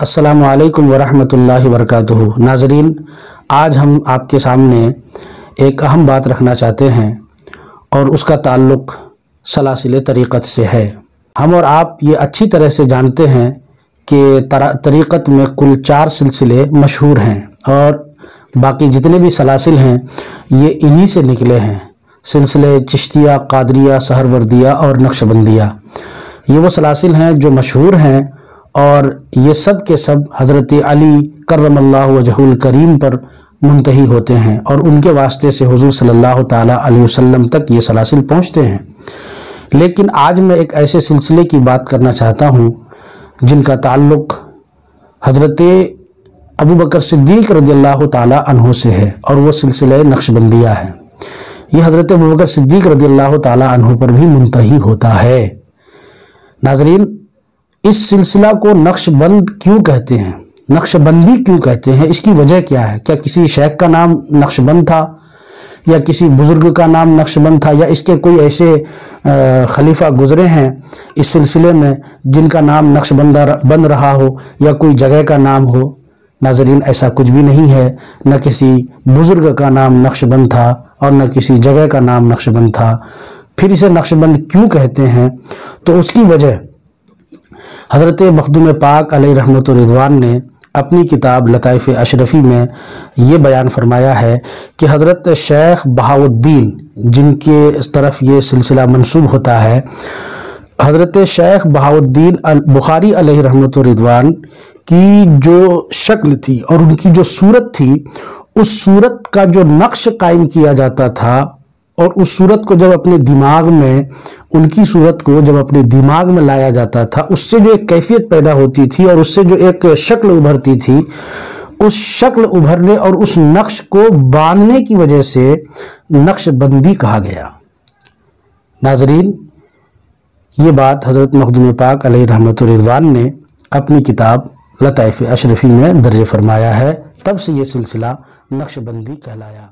السلام علیکم ورحمۃ اللہ وبرکاتہ۔ ناظرین، آج ہم آپ کے سامنے ایک اہم بات رکھنا چاہتے ہیں اور اس کا تعلق سلاسل طریقت سے ہے۔ ہم اور آپ یہ اچھی طرح سے جانتے ہیں کہ طریقت میں کل 4 سلسلے مشہور ہیں اور باقی جتنے بھی سلاسل ہیں یہ انہی سے نکلے ہیں۔ سلسلے چشتیہ، قادریہ، سہروردیہ اور نقشبندیہ، یہ وہ سلاسل ہیں جو مشہور ہیں اور یہ سب کے سب حضرت علی کرم اللہ وجہہ الکریم پر منتہی ہوتے ہیں اور ان کے واسطے سے حضور صلی اللہ تعالیٰ علیہ وسلم تک یہ سلاسل پہنچتے ہیں۔ لیکن آج میں ایک ایسے سلسلے کی بات کرنا چاہتا ہوں جن کا تعلق حضرت ابو بکر صدیق رضی اللہ تعالیٰ عنہ سے ہے اور وہ سلسلہ نقشبندیہ ہے۔ یہ حضرت ابو بکر صدیق رضی اللہ تعالیٰ عنہ پر بھی منتہی ہوتا ہے۔ ناظرین، اس سلسلہ کو نقش بند کیوں کہتے ہیں، نقش بندی کیوں کہتے ہیں، اس کی وجہ کیا ہے؟ کیا کسی شیخ کا نام نقش بند تھا یا کسی بزرگ کا نام نقش بند تھا یا اس کے کوئی ایسے خلیفہ گزرے ہیں اس سلسلے میں جن کا نام نقش بند رہا ہو یا کوئی جگہ کا نام ہو؟ ناظرین، ایسا کچھ بھی نہیں ہے۔ نہ کسی بزرگ کا نام نقش بند تھا اور نہ کسی جگہ کا نام نقش بند تھا۔ پھر اسے نقش بند کیوں کہتے ہیں؟ تو اس کی وجہ حضرت مخدوم پاک علیہ رحمت و رضوان نے اپنی کتاب لطائف اشرفی میں یہ بیان فرمایا ہے کہ حضرت شیخ بہاؤالدین، جن کے اس طرف یہ سلسلہ منسوب ہوتا ہے، حضرت شیخ بہاؤالدین بخاری علیہ رحمت و رضوان کی جو شکل تھی اور ان کی جو صورت تھی، اس صورت کا جو نقش قائم کیا جاتا تھا اور اس صورت کو جب اپنے دماغ میں، ان کی صورت کو جب اپنے دماغ میں لایا جاتا تھا، اس سے جو ایک کیفیت پیدا ہوتی تھی اور اس سے جو ایک شکل ابھرتی تھی، اس شکل ابھرنے اور اس نقش کو باندھنے کی وجہ سے نقش بندی کہا گیا۔ ناظرین، یہ بات حضرت مخدوم پاک علیہ رحمت و رضوان نے اپنی کتاب لطائف اشرفی میں درج فرمایا ہے، تب سے یہ سلسلہ نقش بندی کہلایا۔